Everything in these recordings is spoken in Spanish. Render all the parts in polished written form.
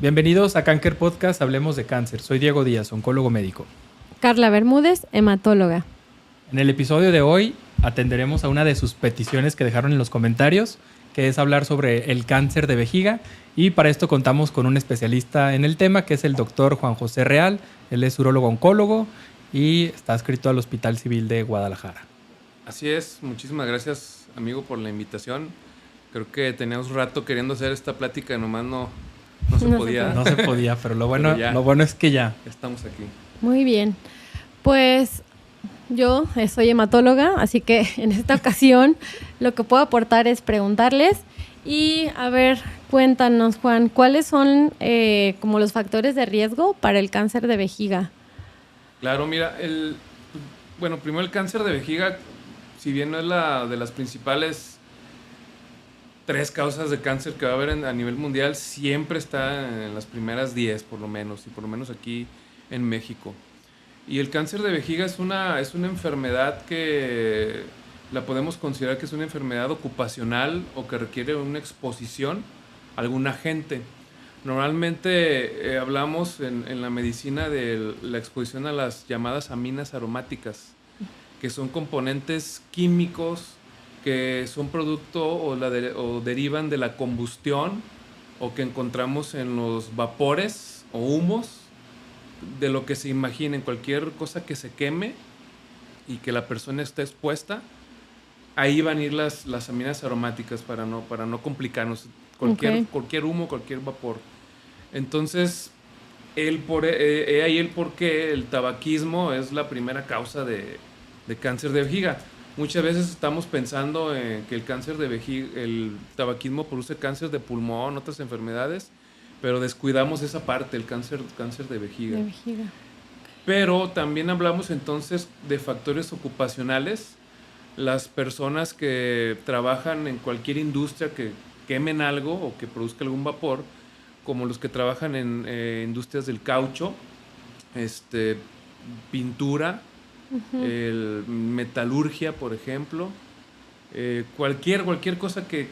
Bienvenidos a Cáncer Podcast, hablemos de cáncer. Soy Diego Díaz, oncólogo médico. Carla Bermúdez, hematóloga. En el episodio de hoy atenderemos a una de sus peticiones que dejaron en los comentarios, que es hablar sobre el cáncer de vejiga. Y para esto contamos con un especialista en el tema, que es el doctor Juan José Real. Él es urólogo oncólogo y está adscrito al Hospital Civil de Guadalajara. Así es, muchísimas gracias, amigo, por la invitación. Creo que teníamos un rato queriendo hacer esta plática, nomás no se podía. No se podía, pero lo bueno es que ya estamos aquí. Muy bien. Pues yo soy hematóloga, así que en esta ocasión lo que puedo aportar es preguntarles. Y a ver, cuéntanos, Juan, ¿cuáles son como los factores de riesgo para el cáncer de vejiga? Claro, mira, primero el cáncer de vejiga, si bien no es la de las principales 3 causas de cáncer que va a haber a nivel mundial, siempre está en las primeras 10 por lo menos, y por lo menos aquí en México. Y el cáncer de vejiga es una enfermedad que la podemos considerar que es una enfermedad ocupacional o que requiere una exposición a algún agente. Normalmente hablamos en la medicina de la exposición a las llamadas aminas aromáticas, que son componentes químicos que son producto o derivan de la combustión o que encontramos en los vapores o humos de lo que se imaginen, cualquier cosa que se queme y que la persona esté expuesta. Ahí van a ir las aminas aromáticas para no complicarnos. Cualquier humo, cualquier vapor. Entonces, ahí el por qué el tabaquismo es la primera causa de cáncer de vejiga. Muchas veces estamos pensando en que el cáncer de vejiga, el tabaquismo produce cáncer de pulmón, otras enfermedades, pero descuidamos esa parte, el cáncer de vejiga. Pero también hablamos entonces de factores ocupacionales. Las personas que trabajan en cualquier industria que quemen algo o que produzca algún vapor, como los que trabajan en industrias del caucho, pintura, metalurgia, por ejemplo, cualquier cosa que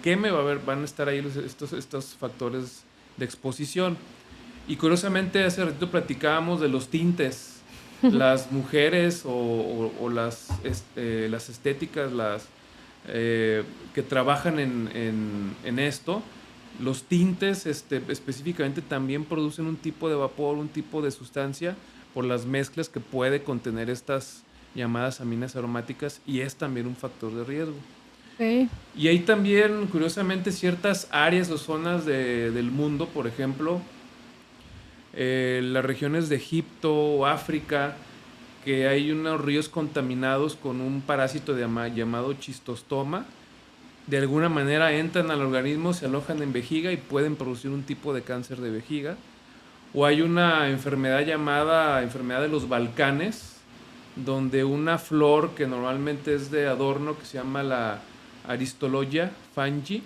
queme van a estar ahí estos factores de exposición. Y curiosamente hace ratito platicábamos de los tintes. Las mujeres o las estéticas, que trabajan en esto, los tintes específicamente también producen un tipo de vapor, un tipo de sustancia por las mezclas que puede contener estas llamadas aminas aromáticas, y es también un factor de riesgo. Okay. Y hay también, curiosamente, ciertas áreas o zonas del mundo, por ejemplo, las regiones de Egipto o África, que hay unos ríos contaminados con un parásito llamado chistostoma. De alguna manera entran al organismo, se alojan en vejiga y pueden producir un tipo de cáncer de vejiga. O hay una enfermedad llamada enfermedad de los Balcanes, donde una flor que normalmente es de adorno, que se llama la Aristologia fangi,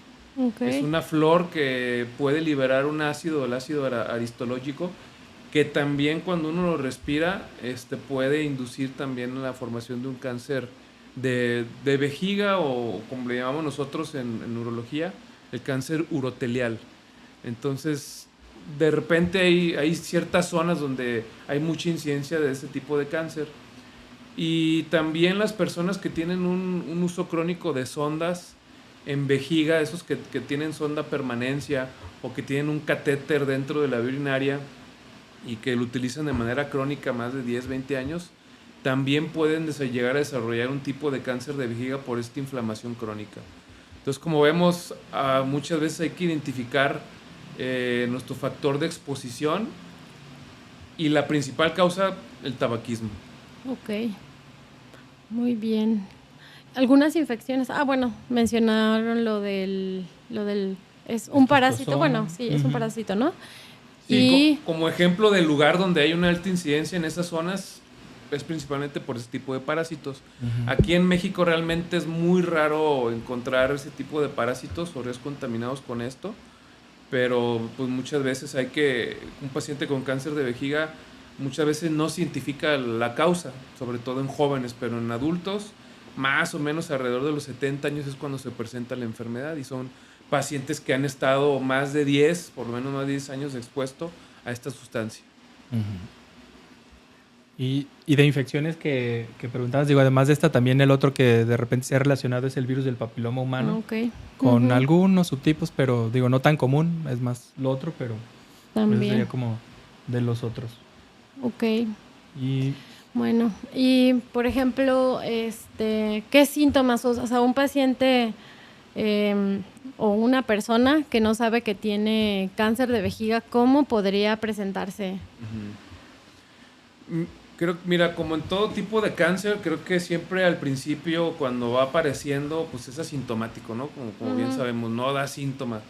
es una flor que puede liberar un ácido, el ácido aristológico, que también cuando uno lo respira puede inducir también la formación de un cáncer de vejiga, o como le llamamos nosotros en urología, el cáncer urotelial. Entonces, de repente hay ciertas zonas donde hay mucha incidencia de este tipo de cáncer. Y también las personas que tienen un uso crónico de sondas en vejiga, esos que tienen sonda permanencia o que tienen un catéter dentro de la vía urinaria y que lo utilizan de manera crónica más de 10, 20 años, también pueden llegar a desarrollar un tipo de cáncer de vejiga por esta inflamación crónica. Entonces, como vemos, muchas veces hay que identificar nuestro factor de exposición, y la principal causa, el tabaquismo. Ok, muy bien. ¿Algunas infecciones? Mencionaron lo del es un parásito, es un parásito, ¿no? Sí, como ejemplo del lugar donde hay una alta incidencia en esas zonas, es principalmente por ese tipo de parásitos. Aquí en México realmente es muy raro encontrar ese tipo de parásitos o ríos contaminados con esto, pero pues muchas veces un paciente con cáncer de vejiga muchas veces no se identifica la causa, sobre todo en jóvenes, pero en adultos más o menos alrededor de los 70 años es cuando se presenta la enfermedad, y son pacientes que han estado más de 10, por lo menos más de 10 años expuestos a esta sustancia. Y de infecciones que preguntabas, digo, además de esta, también el otro que de repente se ha relacionado es el virus del papiloma humano, Ok. con algunos subtipos, pero digo, no tan común, es más lo otro, pero eso También. sería como de los otros. Ok. Y Bueno, y por ejemplo, ¿qué síntomas? O sea, un paciente o una persona que no sabe que tiene cáncer de vejiga, ¿cómo podría presentarse? Creo, mira, como en todo tipo de cáncer, creo que siempre al principio, cuando va apareciendo, pues es asintomático, ¿no? Como bien sabemos, no da síntomas.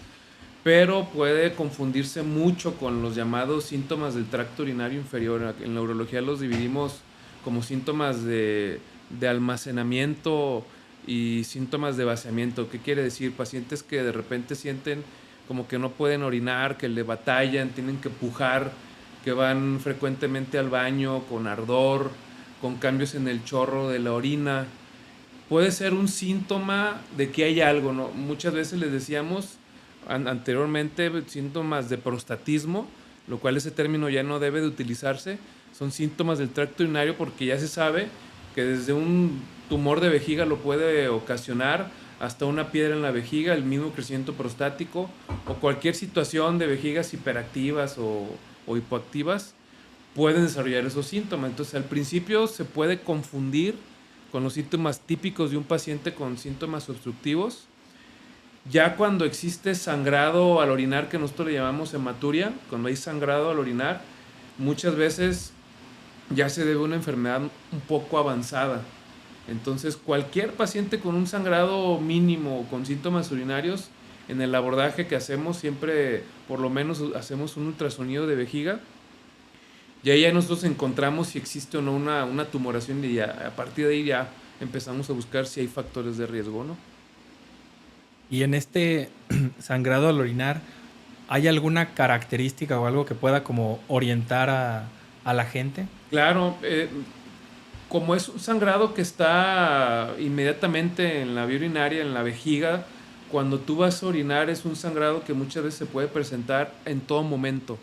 Pero puede confundirse mucho con los llamados síntomas del tracto urinario inferior. En la urología los dividimos como síntomas de almacenamiento y síntomas de vaciamiento. ¿Qué quiere decir? Pacientes que de repente sienten como que no pueden orinar, que le batallan, tienen que pujar, que van frecuentemente al baño con ardor, con cambios en el chorro de la orina. Puede ser un síntoma de que hay algo, ¿no? Muchas veces les decíamos anteriormente síntomas de prostatismo, lo cual ese término ya no debe de utilizarse. Son síntomas del tracto urinario porque ya se sabe que desde un tumor de vejiga lo puede ocasionar hasta una piedra en la vejiga, el mismo crecimiento prostático o cualquier situación de vejigas hiperactivas o hipoactivas pueden desarrollar esos síntomas. Entonces al principio se puede confundir con los síntomas típicos de un paciente con síntomas obstructivos. Ya cuando existe sangrado al orinar, que nosotros le llamamos hematuria, cuando hay sangrado al orinar, muchas veces ya se debe a una enfermedad un poco avanzada. Entonces, cualquier paciente con un sangrado mínimo o con síntomas urinarios, en el abordaje que hacemos siempre, por lo menos hacemos un ultrasonido de vejiga, y ahí ya nosotros encontramos si existe o no una tumoración y ya, a partir de ahí ya empezamos a buscar si hay factores de riesgo o no. Y en este sangrado al orinar, ¿hay alguna característica o algo que pueda como orientar a la gente? Claro, como es un sangrado que está inmediatamente en la vía urinaria, en la vejiga, cuando tú vas a orinar es un sangrado que muchas veces se puede presentar en todo momento.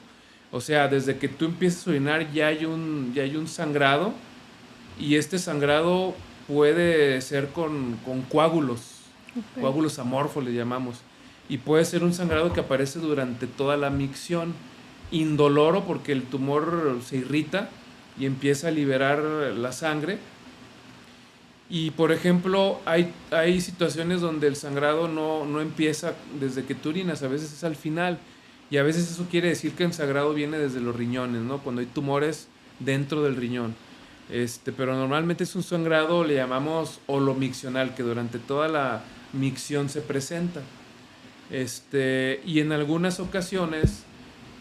O sea, desde que tú empiezas a orinar ya hay un sangrado y este sangrado puede ser con coágulos. Okay. Coágulos amorfos le llamamos, y puede ser un sangrado que aparece durante toda la micción, indoloro porque el tumor se irrita y empieza a liberar la sangre. Y por ejemplo hay situaciones donde el sangrado no empieza desde que tú orinas, a veces es al final, y a veces eso quiere decir que el sangrado viene desde los riñones, ¿no? Cuando hay tumores dentro del riñón. Pero normalmente es un sangrado, le llamamos holomiccional, que durante toda la micción se presenta. Y en algunas ocasiones,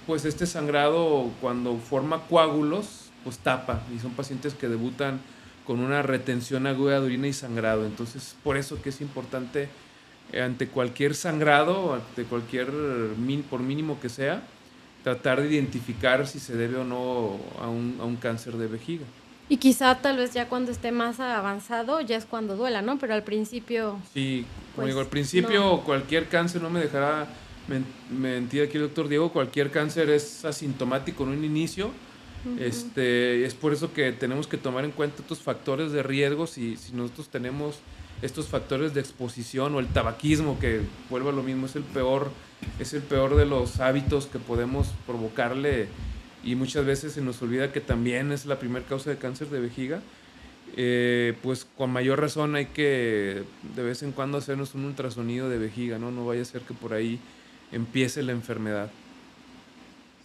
pues este sangrado cuando forma coágulos, pues tapa, y son pacientes que debutan con una retención aguda de orina y sangrado. Entonces, por eso que es importante ante cualquier sangrado, ante cualquier, por mínimo que sea, tratar de identificar si se debe o no a un cáncer de vejiga. Y quizá tal vez ya cuando esté más avanzado ya es cuando duela, ¿no? Pero al principio... Sí, como pues, digo, al principio no. cualquier cáncer, no me dejará mentir aquí el doctor Diego, cualquier cáncer es asintomático en un inicio. Es por eso que tenemos que tomar en cuenta estos factores de riesgo. Si nosotros tenemos estos factores de exposición o el tabaquismo, que vuelve a lo mismo, es el peor de los hábitos que podemos provocarle, y muchas veces se nos olvida que también es la primera causa de cáncer de vejiga. Pues con mayor razón hay que de vez en cuando hacernos un ultrasonido de vejiga, no vaya a ser que por ahí empiece la enfermedad.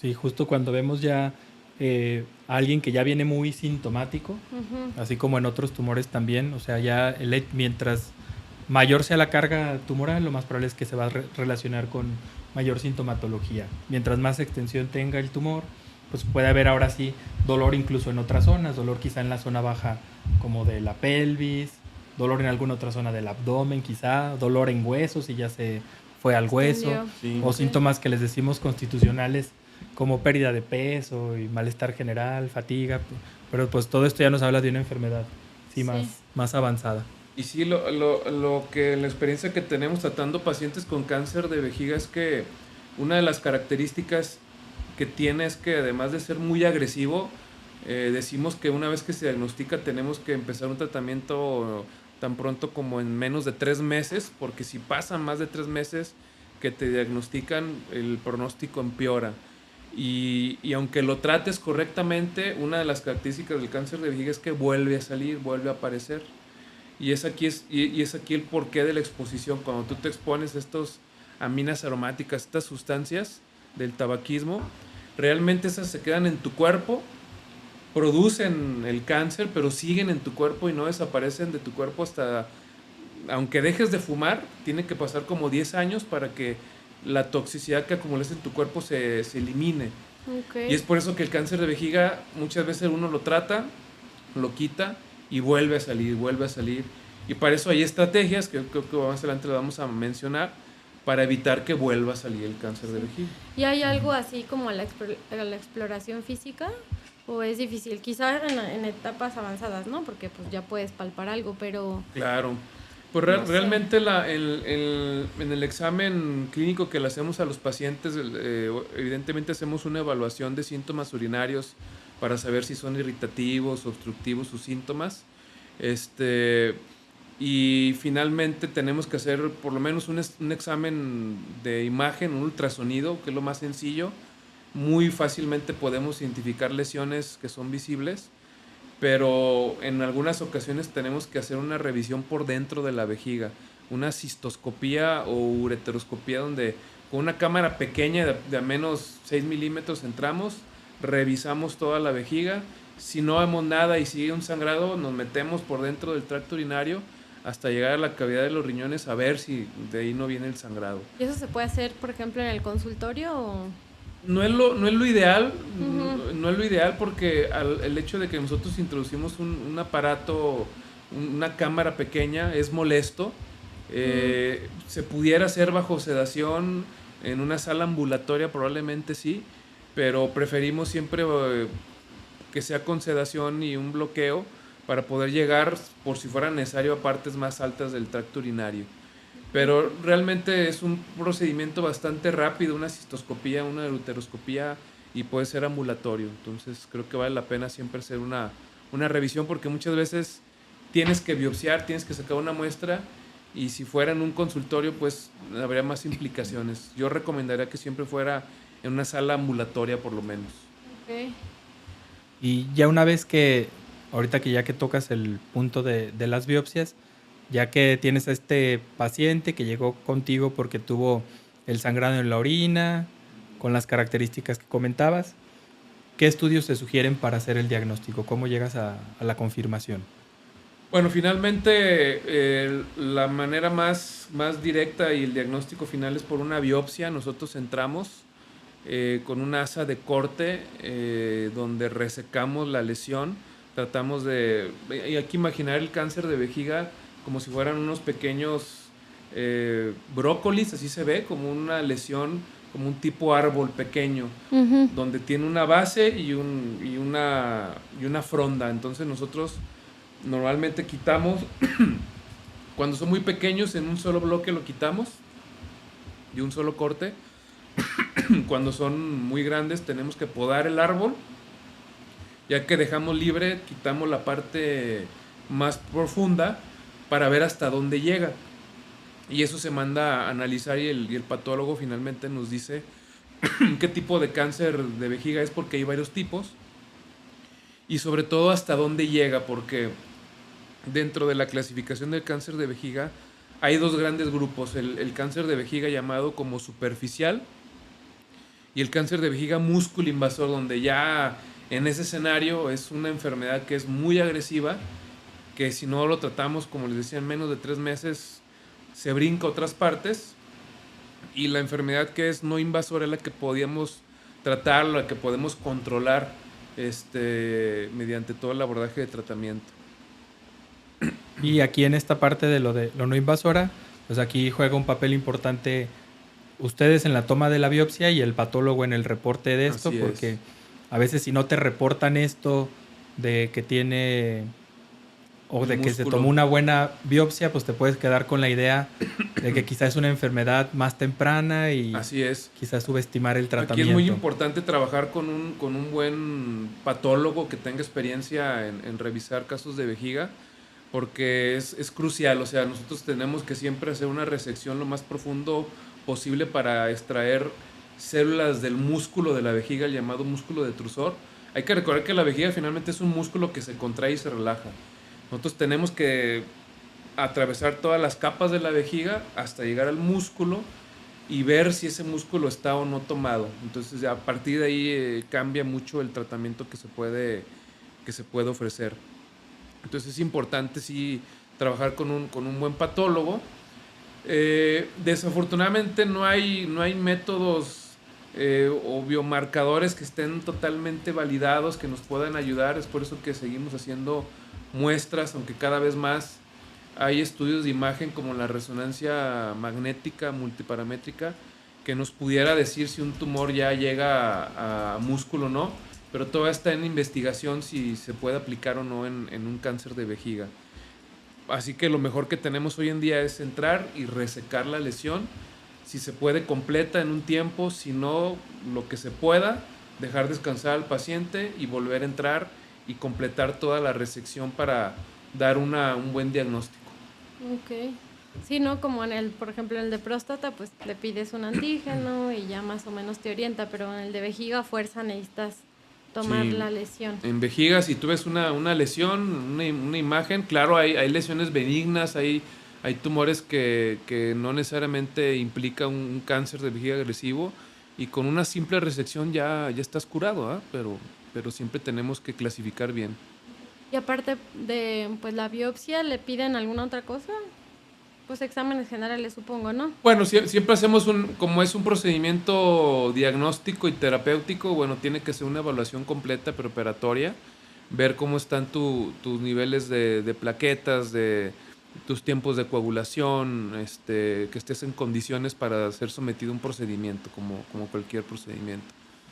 Sí, justo cuando vemos ya a alguien que ya viene muy sintomático, así como en otros tumores también, o sea, ya mientras mayor sea la carga tumoral, lo más probable es que se va a relacionar con mayor sintomatología. Mientras más extensión tenga el tumor, pues puede haber ahora sí dolor incluso en otras zonas, dolor quizá en la zona baja como de la pelvis, dolor en alguna otra zona del abdomen quizá, dolor en huesos si ya se fue al hueso, Sí. o síntomas que les decimos constitucionales como pérdida de peso y malestar general, fatiga, pero pues todo esto ya nos habla de una enfermedad más avanzada. Y sí, lo que la experiencia que tenemos tratando pacientes con cáncer de vejiga es que una de las características que tiene es que además de ser muy agresivo, decimos que una vez que se diagnostica tenemos que empezar un tratamiento tan pronto como en menos de 3 meses, porque si pasan más de 3 meses que te diagnostican, el pronóstico empeora. Y aunque lo trates correctamente, una de las características del cáncer de vejiga es que vuelve a salir, vuelve a aparecer. Y es aquí el porqué de la exposición. Cuando tú te expones a estas aminas aromáticas, estas sustancias del tabaquismo, realmente esas se quedan en tu cuerpo, producen el cáncer, pero siguen en tu cuerpo y no desaparecen de tu cuerpo hasta, aunque dejes de fumar, tiene que pasar como 10 años para que la toxicidad que acumulas en tu cuerpo se elimine. Okay. Y es por eso que el cáncer de vejiga muchas veces uno lo trata, lo quita y vuelve a salir, vuelve a salir. Y para eso hay estrategias que creo que más adelante lo vamos a mencionar para evitar que vuelva a salir el cáncer de vejiga. ¿Y hay algo así como la exploración física? ¿O es difícil? Quizás en etapas avanzadas, ¿no? Porque pues ya puedes palpar algo, pero... Claro. Pues No sé. realmente en el examen clínico que le hacemos a los pacientes, evidentemente hacemos una evaluación de síntomas urinarios para saber si son irritativos, obstructivos sus síntomas. Y finalmente tenemos que hacer por lo menos un examen de imagen, un ultrasonido, que es lo más sencillo. Muy fácilmente podemos identificar lesiones que son visibles, pero en algunas ocasiones tenemos que hacer una revisión por dentro de la vejiga, una cistoscopía o ureteroscopía donde con una cámara pequeña de a menos 6 milímetros entramos, revisamos toda la vejiga. Si no vemos nada y sigue un sangrado, nos metemos por dentro del tracto urinario hasta llegar a la cavidad de los riñones a ver si de ahí no viene el sangrado. ¿Y eso se puede hacer, por ejemplo, en el consultorio o...? No es lo ideal, Uh-huh. no es lo ideal porque el hecho de que nosotros introducimos un aparato, una cámara pequeña, es molesto. Se pudiera hacer bajo sedación en una sala ambulatoria, probablemente sí, pero preferimos siempre que sea con sedación y un bloqueo para poder llegar, por si fuera necesario, a partes más altas del tracto urinario. Pero realmente es un procedimiento bastante rápido, una cistoscopía, una ureteroscopía, y puede ser ambulatorio. Entonces creo que vale la pena siempre hacer una revisión, porque muchas veces tienes que biopsiar, tienes que sacar una muestra, y si fuera en un consultorio pues habría más implicaciones. Yo recomendaría que siempre fuera en una sala ambulatoria por lo menos. Okay. Y ya una vez que, ahorita que ya que tocas el punto de las biopsias, ya que tienes a este paciente que llegó contigo porque tuvo el sangrado en la orina, con las características que comentabas, ¿qué estudios se sugieren para hacer el diagnóstico? ¿Cómo llegas a la confirmación? Bueno, finalmente la manera más directa y el diagnóstico final es por una biopsia. Nosotros entramos con un asa de corte donde resecamos la lesión. Tratamos de... Y hay que imaginar el cáncer de vejiga como si fueran unos pequeños brócolis, así se ve, como una lesión, como un tipo árbol pequeño, Uh-huh. donde tiene una base y una fronda. Entonces nosotros normalmente quitamos, cuando son muy pequeños, en un solo bloque lo quitamos, de un solo corte. Cuando son muy grandes tenemos que podar el árbol, ya que dejamos libre, quitamos la parte más profunda para ver hasta dónde llega. Y eso se manda a analizar y el patólogo finalmente nos dice qué tipo de cáncer de vejiga es, porque hay varios tipos. Y sobre todo hasta dónde llega, porque dentro de la clasificación del cáncer de vejiga hay dos grandes grupos. El cáncer de vejiga llamado como superficial y el cáncer de vejiga músculo invasor, donde ya en ese escenario es una enfermedad que es muy agresiva, que si no lo tratamos, como les decía, en menos de 3 meses se brinca a otras partes. Y la enfermedad que es no invasora es la que podíamos tratar, la que podemos controlar mediante todo el abordaje de tratamiento. Y aquí en esta parte de lo no invasora, pues aquí juega un papel importante ustedes en la toma de la biopsia y el patólogo en el reporte de esto, Así porque es. a veces si no te reportan esto de que tiene o el de que se músculo. tomó una buena biopsia, pues te puedes quedar con la idea de que quizás es una enfermedad más temprana y Así es. quizás subestimar el Aquí tratamiento. es muy importante trabajar con un buen patólogo que tenga experiencia en revisar casos de vejiga, porque es crucial. O sea, nosotros tenemos que siempre hacer una resección lo más profundo posible para extraer células del músculo de la vejiga, el llamado músculo detrusor. Hay que recordar que la vejiga finalmente es un músculo que se contrae y se relaja. Nosotros tenemos que atravesar todas las capas de la vejiga hasta llegar al músculo y ver si ese músculo está o no tomado. Entonces a partir de ahí cambia mucho el tratamiento que se puede ofrecer. Entonces es importante sí trabajar con un buen patólogo. Desafortunadamente no hay métodos o biomarcadores que estén totalmente validados, que nos puedan ayudar. Es por eso que seguimos haciendo muestras, aunque cada vez más hay estudios de imagen como la resonancia magnética multiparamétrica que nos pudiera decir si un tumor ya llega a músculo o no, pero todavía está en investigación si se puede aplicar o no en un cáncer de vejiga. Así que lo mejor que tenemos hoy en día es entrar y resecar la lesión, si se puede completa en un tiempo, si no, lo que se pueda, dejar descansar al paciente y volver a entrar y completar toda la resección para dar un buen diagnóstico. Ok. Sí, ¿no? Como por ejemplo, en el de próstata, pues le pides un antígeno y ya más o menos te orienta, pero en el de vejiga a fuerza necesitas tomar la lesión. En vejiga, si tú ves una lesión, una imagen, claro, hay lesiones benignas, hay tumores que no necesariamente implica un cáncer de vejiga agresivo, y con una simple resección ya estás curado, ¿eh? Pero siempre tenemos que clasificar bien. Y aparte de pues la biopsia, ¿le piden alguna otra cosa? Pues exámenes generales, supongo, ¿no? Bueno, siempre hacemos como es un procedimiento diagnóstico y terapéutico, bueno, tiene que ser una evaluación completa preparatoria, ver cómo están tus niveles de plaquetas, de tus tiempos de coagulación, que estés en condiciones para ser sometido a un procedimiento, como cualquier procedimiento.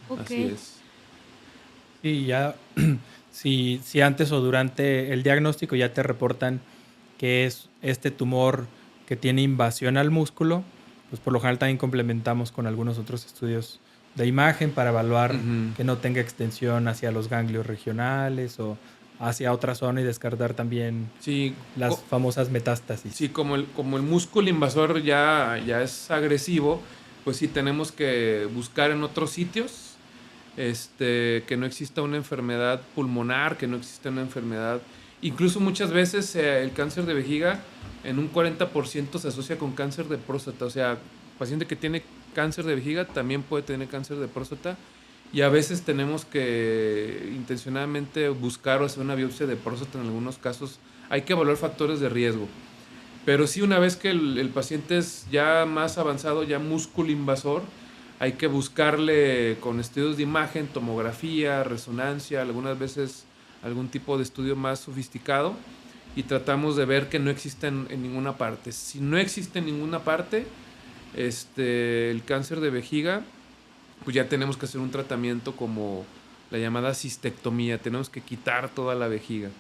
Okay. Así es. Sí, ya, si antes o durante el diagnóstico ya te reportan que es este tumor que tiene invasión al músculo, pues por lo general también complementamos con algunos otros estudios de imagen para evaluar que no tenga extensión hacia los ganglios regionales o hacia otra zona y descartar también las famosas metástasis. Sí, como el músculo invasor ya es agresivo, pues sí tenemos que buscar en otros sitios que no exista una enfermedad pulmonar, que no exista una enfermedad. Incluso muchas veces el cáncer de vejiga en un 40% se asocia con cáncer de próstata. O sea, paciente que tiene cáncer de vejiga también puede tener cáncer de próstata, y a veces tenemos que intencionadamente buscar o hacer una biopsia de próstata en algunos casos. Hay que evaluar factores de riesgo. Pero sí, una vez que el paciente es ya más avanzado, ya músculo invasor, hay que buscarle con estudios de imagen, tomografía, resonancia, algunas veces algún tipo de estudio más sofisticado, y tratamos de ver que no existe en ninguna parte. Si no existe en ninguna parte el cáncer de vejiga, pues ya tenemos que hacer un tratamiento como la llamada cistectomía. Tenemos que quitar toda la vejiga.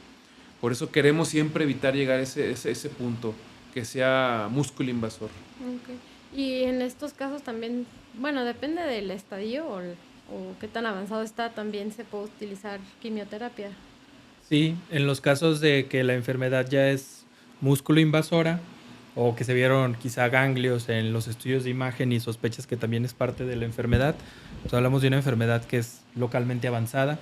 Por eso queremos siempre evitar llegar a ese punto, que sea músculo invasor. Okay. Y en estos casos también, bueno, depende del estadio o qué tan avanzado está, también se puede utilizar quimioterapia. Sí, en los casos de que la enfermedad ya es músculo invasora o que se vieron quizá ganglios en los estudios de imagen y sospechas que también es parte de la enfermedad, pues hablamos de una enfermedad que es localmente avanzada,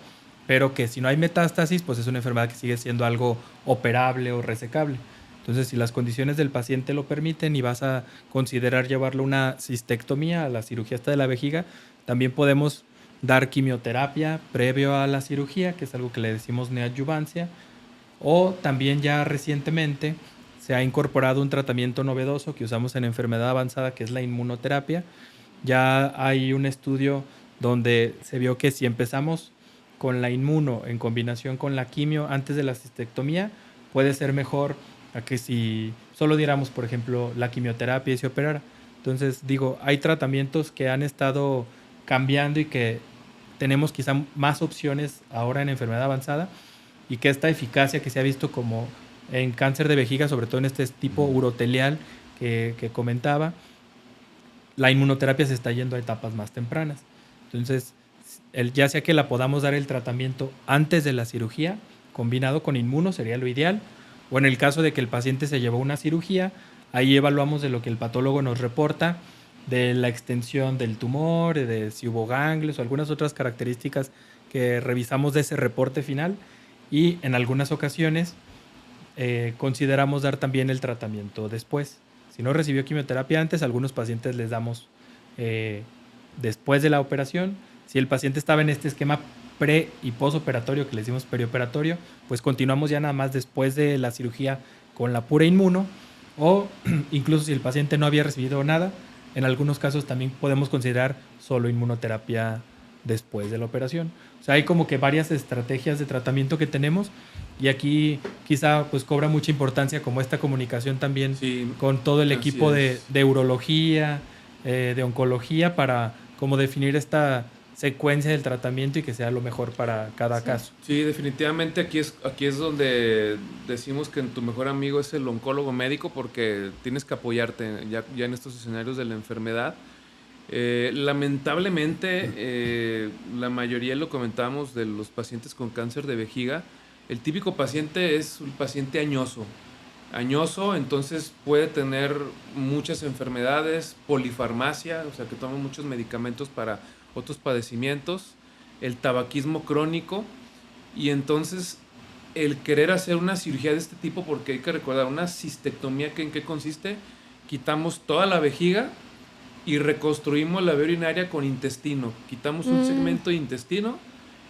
pero que si no hay metástasis, pues es una enfermedad que sigue siendo algo operable o resecable. Entonces, si las condiciones del paciente lo permiten y vas a considerar llevarlo a una cistectomía, a la cirugía esta de la vejiga, también podemos dar quimioterapia previo a la cirugía, que es algo que le decimos neoadyuvancia, o también ya recientemente se ha incorporado un tratamiento novedoso que usamos en enfermedad avanzada, que es la inmunoterapia. Ya hay un estudio donde se vio que si empezamos con la inmuno en combinación con la quimio antes de la cistectomía, puede ser mejor a que si solo diéramos, por ejemplo, la quimioterapia y se operara. Entonces, digo, hay tratamientos que han estado cambiando y que tenemos quizá más opciones ahora en enfermedad avanzada, y que esta eficacia que se ha visto como en cáncer de vejiga, sobre todo en este tipo urotelial que comentaba, la inmunoterapia se está yendo a etapas más tempranas. Entonces, ya sea que la podamos dar el tratamiento antes de la cirugía, combinado con inmuno sería lo ideal, o en el caso de que el paciente se llevó una cirugía, ahí evaluamos de lo que el patólogo nos reporta, de la extensión del tumor, de si hubo ganglios o algunas otras características que revisamos de ese reporte final, y en algunas ocasiones consideramos dar también el tratamiento después. Si no recibió quimioterapia antes, a algunos pacientes les damos después de la operación. Si el paciente estaba en este esquema pre y postoperatorio, que le decimos perioperatorio, pues continuamos ya nada más después de la cirugía con la pura inmuno, o incluso si el paciente no había recibido nada, en algunos casos también podemos considerar solo inmunoterapia después de la operación. O sea, hay como que varias estrategias de tratamiento que tenemos, y aquí quizá pues cobra mucha importancia como esta comunicación también con todo el equipo de urología, de oncología, para como definir esta secuencia del tratamiento y que sea lo mejor para cada caso. Sí, definitivamente aquí es donde decimos que tu mejor amigo es el oncólogo médico, porque tienes que apoyarte ya en estos escenarios de la enfermedad. Lamentablemente, la mayoría, lo comentábamos, de los pacientes con cáncer de vejiga, el típico paciente es un paciente añoso, entonces puede tener muchas enfermedades, polifarmacia, o sea que toma muchos medicamentos para otros padecimientos, el tabaquismo crónico, y entonces el querer hacer una cirugía de este tipo, porque hay que recordar, una cistectomía, ¿en qué consiste? Quitamos toda la vejiga y reconstruimos la vía urinaria con intestino, quitamos un segmento de intestino,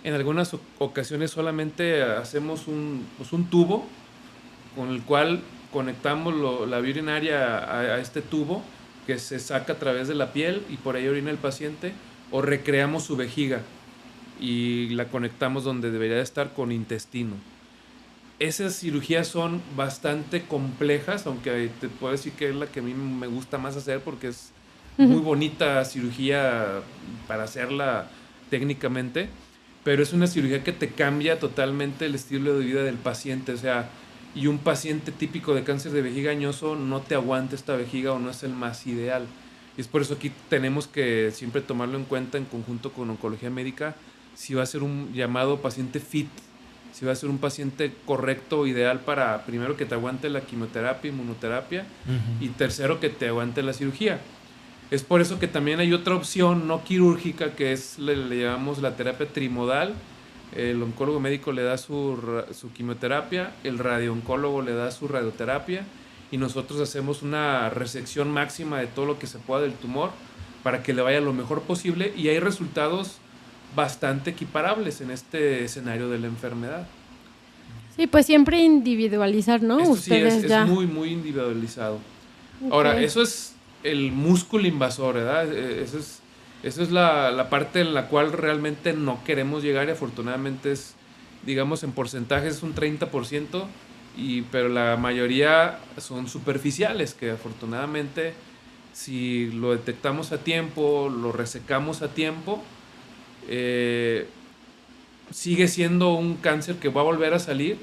en algunas ocasiones solamente hacemos un tubo con el cual conectamos la vía urinaria a este tubo, que se saca a través de la piel y por ahí orina el paciente, o recreamos su vejiga y la conectamos donde debería estar con intestino. Esas cirugías son bastante complejas, aunque te puedo decir que es la que a mí me gusta más hacer, porque es muy bonita cirugía para hacerla técnicamente, pero es una cirugía que te cambia totalmente el estilo de vida del paciente. O sea, y un paciente típico de cáncer de vejiga añoso no te aguanta esta vejiga, o no es el más ideal. Y es por eso aquí tenemos que siempre tomarlo en cuenta en conjunto con oncología médica, si va a ser un llamado paciente fit, si va a ser un paciente correcto, ideal para, primero, que te aguante la quimioterapia, inmunoterapia, y tercero, que te aguante la cirugía. Es por eso que también hay otra opción no quirúrgica, que es, le llamamos la terapia trimodal. El oncólogo médico le da su quimioterapia, el radiooncólogo le da su radioterapia, y nosotros hacemos una resección máxima de todo lo que se pueda del tumor para que le vaya lo mejor posible, y hay resultados bastante equiparables en este escenario de la enfermedad. Sí, pues siempre individualizar, ¿no? Esto Ustedes sí ya. es muy, muy individualizado. Okay. Ahora, eso es el músculo invasor, ¿verdad? Esa es la parte en la cual realmente no queremos llegar, y afortunadamente es, digamos, en porcentajes un 30%, pero la mayoría son superficiales, que afortunadamente, si lo detectamos a tiempo, lo resecamos a tiempo, sigue siendo un cáncer que va a volver a salir,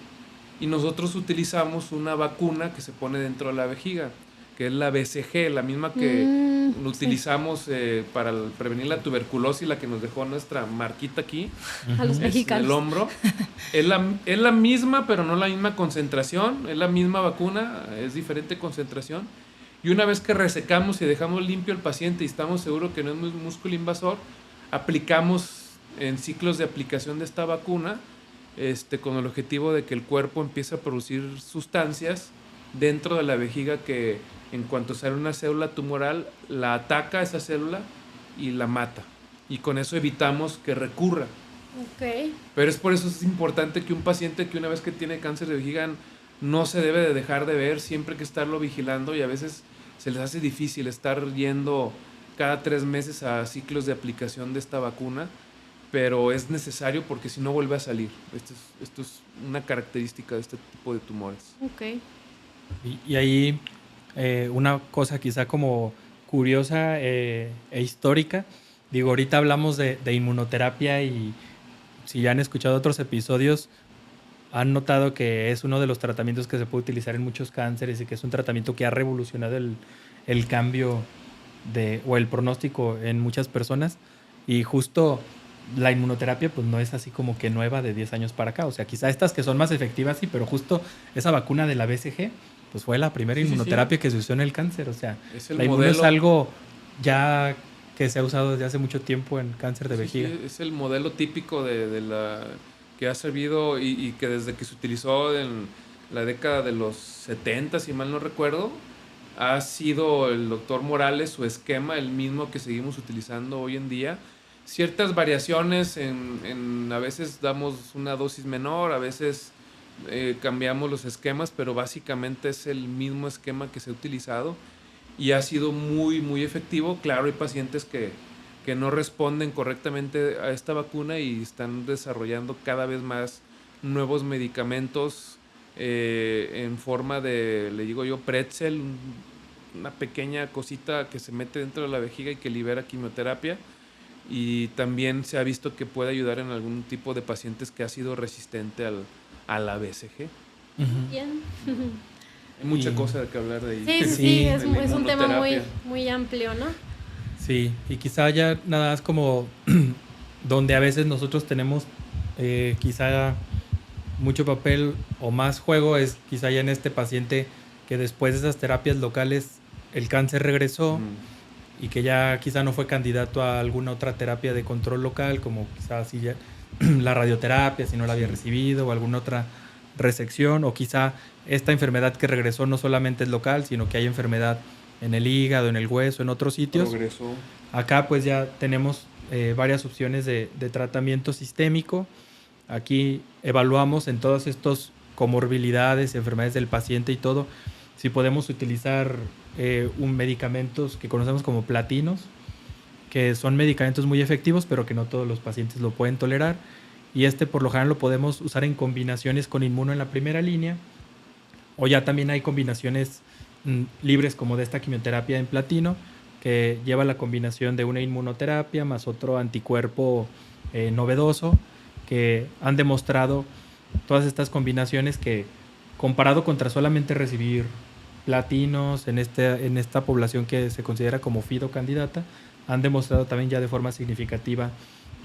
y nosotros utilizamos una vacuna que se pone dentro de la vejiga, que es la BCG, la misma que utilizamos para prevenir la tuberculosis, la que nos dejó nuestra marquita aquí, a los mexicanos, en el hombro. Es la misma, pero no la misma concentración, es la misma vacuna, es diferente concentración. Y una vez que resecamos y dejamos limpio el paciente y estamos seguros que no es músculo invasor, aplicamos en ciclos de aplicación de esta vacuna, con el objetivo de que el cuerpo empiece a producir sustancias dentro de la vejiga, que en cuanto sale una célula tumoral, la ataca esa célula y la mata. Y con eso evitamos que recurra. Okay. Pero es por eso es importante que un paciente que una vez que tiene cáncer de vejiga no se debe de dejar de ver, siempre hay que estarlo vigilando, y a veces se les hace difícil estar yendo cada 3 meses a ciclos de aplicación de esta vacuna, pero es necesario porque si no vuelve a salir. Esto es una característica de este tipo de tumores. Okay. Y ahí una cosa quizá como curiosa e histórica, digo, ahorita hablamos de inmunoterapia, y si ya han escuchado otros episodios, han notado que es uno de los tratamientos que se puede utilizar en muchos cánceres y que es un tratamiento que ha revolucionado el cambio o el pronóstico en muchas personas. Y justo la inmunoterapia pues no es así como que nueva de 10 años para acá. O sea, quizá estas que son más efectivas sí, pero justo esa vacuna de la BCG pues fue la primera inmunoterapia que se usó en el cáncer. O sea, la inmuno es algo ya que se ha usado desde hace mucho tiempo en cáncer de vejiga. Sí, es el modelo típico de la que ha servido y que desde que se utilizó en la década de los 70, si mal no recuerdo, ha sido el doctor Morales, su esquema, el mismo que seguimos utilizando hoy en día. Ciertas variaciones a veces damos una dosis menor, a veces cambiamos los esquemas, pero básicamente es el mismo esquema que se ha utilizado y ha sido muy, muy efectivo. Claro, hay pacientes que no responden correctamente a esta vacuna y están desarrollando cada vez más nuevos medicamentos en forma de, le digo yo, pretzel, una pequeña cosita que se mete dentro de la vejiga y que libera quimioterapia. Y también se ha visto que puede ayudar en algún tipo de pacientes que ha sido resistente a la BCG. Bien. Hay mucha cosa de que hablar de ahí. Sí, es un tema muy, muy amplio, ¿no? Sí, y quizá ya nada más como donde a veces nosotros tenemos quizá mucho papel o más juego es quizá ya en este paciente que después de esas terapias locales el cáncer regresó y que ya quizá no fue candidato a alguna otra terapia de control local, como quizá así ya la radioterapia si no la había recibido o alguna otra resección, o quizá esta enfermedad que regresó no solamente es local, sino que hay enfermedad en el hígado, en el hueso, en otros sitios. Progresó. Acá pues ya tenemos varias opciones de tratamiento sistémico. Aquí evaluamos en todas estas comorbilidades, enfermedades del paciente y todo, si podemos utilizar medicamentos que conocemos como platinos, que son medicamentos muy efectivos, pero que no todos los pacientes lo pueden tolerar. Y por lo general lo podemos usar en combinaciones con inmuno en la primera línea, o ya también hay combinaciones libres como de esta quimioterapia en platino, que lleva la combinación de una inmunoterapia más otro anticuerpo novedoso, que han demostrado todas estas combinaciones que, comparado contra solamente recibir platinos en esta población que se considera como FIDO candidata, han demostrado también ya de forma significativa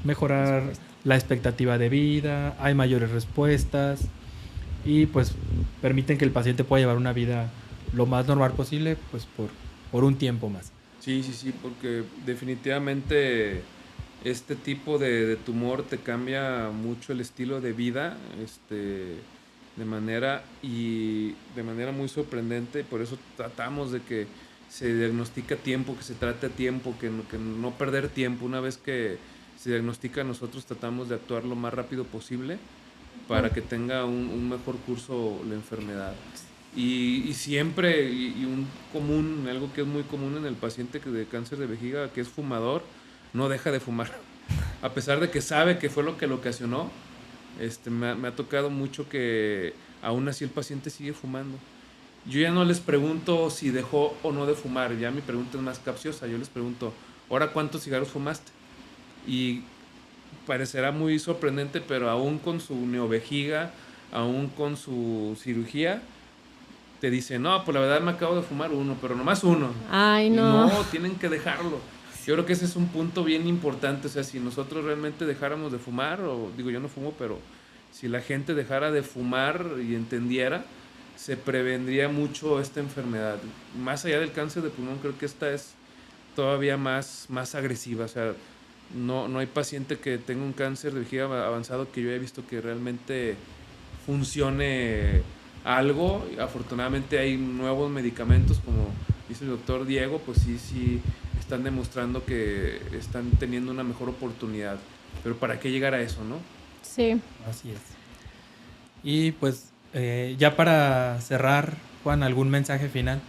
mejorar la expectativa de vida, hay mayores respuestas y pues permiten que el paciente pueda llevar una vida lo más normal posible pues por un tiempo más. Sí, porque definitivamente este tipo de tumor te cambia mucho el estilo de vida, de manera muy sorprendente. Por eso tratamos de que se diagnostique a tiempo, que se trate a tiempo, que no perder tiempo. Una vez que se diagnostica, nosotros tratamos de actuar lo más rápido posible para que tenga un mejor curso la enfermedad. Y siempre, algo que es muy común en el paciente de cáncer de vejiga, que es fumador, no deja de fumar. A pesar de que sabe que fue lo que lo ocasionó, me ha tocado mucho que aún así el paciente sigue fumando. Yo ya no les pregunto si dejó o no de fumar, ya mi pregunta es más capciosa. Yo les pregunto, ¿ahora cuántos cigarros fumaste? Y parecerá muy sorprendente, pero aún con su neovejiga, aún con su cirugía, te dice, no, pues la verdad me acabo de fumar uno, pero nomás uno. Ay, no. No, tienen que dejarlo. Yo creo que ese es un punto bien importante. O sea, si nosotros realmente dejáramos de fumar, o digo, yo no fumo, pero si la gente dejara de fumar y entendiera, se prevendría mucho esta enfermedad. Más allá del cáncer de pulmón, creo que esta es todavía más agresiva. O sea, no hay paciente que tenga un cáncer de vejiga avanzado que yo haya visto que realmente funcione algo. Afortunadamente hay nuevos medicamentos, como dice el doctor Diego, pues sí están demostrando que están teniendo una mejor oportunidad. Pero ¿para qué llegar a eso, no? Sí. Así es. Y pues ya para cerrar, Juan, ¿algún mensaje final?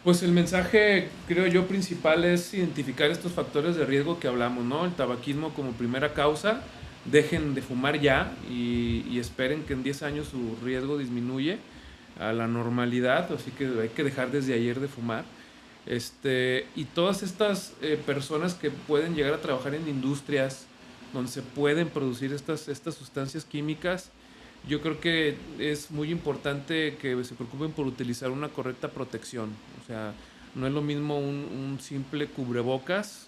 Pues el mensaje, creo yo, principal es identificar estos factores de riesgo que hablamos, ¿no? El tabaquismo como primera causa. Dejen de fumar ya y esperen que en 10 años su riesgo disminuye a la normalidad, así que hay que dejar desde ayer de fumar. Y todas estas personas que pueden llegar a trabajar en industrias donde se pueden producir estas sustancias químicas, yo creo que es muy importante que se preocupen por utilizar una correcta protección. O sea, no es lo mismo un simple cubrebocas,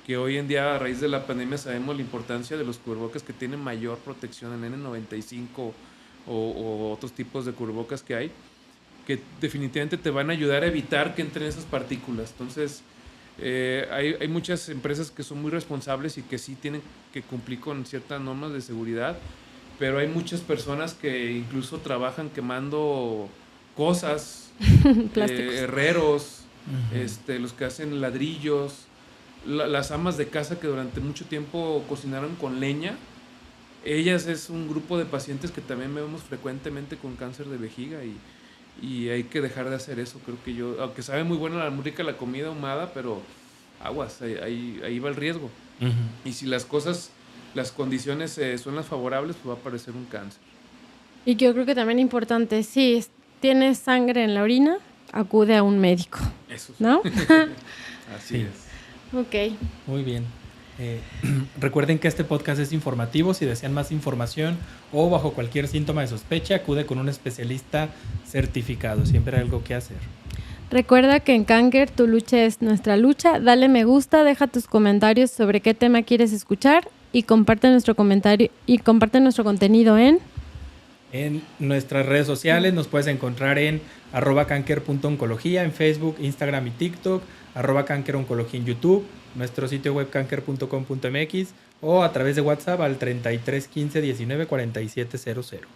que hoy en día a raíz de la pandemia sabemos la importancia de los cubrebocas que tienen mayor protección, el N95 o otros tipos de cubrebocas que hay, que definitivamente te van a ayudar a evitar que entren esas partículas. Entonces, hay muchas empresas que son muy responsables y que sí tienen que cumplir con ciertas normas de seguridad, pero hay muchas personas que incluso trabajan quemando cosas, Plásticos. herreros, los que hacen ladrillos, las amas de casa que durante mucho tiempo cocinaron con leña. Ellas es un grupo de pacientes que también vemos frecuentemente con cáncer de vejiga y hay que dejar de hacer eso. Creo que aunque sabe muy buena, muy rica la comida ahumada, pero aguas, ahí va el riesgo. Y si las condiciones son las favorables, pues va a aparecer un cáncer. Y yo creo que también importante, si tienes sangre en la orina, acude a un médico. Eso sí. ¿No? Así Sí. es. Ok. Muy bien. Recuerden que este podcast es informativo. Si desean más información o bajo cualquier síntoma de sospecha, acude con un especialista certificado. Siempre hay algo que hacer. Recuerda que en Canker tu lucha es nuestra lucha. Dale me gusta, deja tus comentarios sobre qué tema quieres escuchar y comparte nuestro comentario y comparte nuestro contenido en nuestras redes sociales nos puedes encontrar en @canker.oncología en Facebook, Instagram y TikTok, @cankeroncología en YouTube, nuestro sitio web canker.com.mx o a través de WhatsApp al 33 15 19 47 00.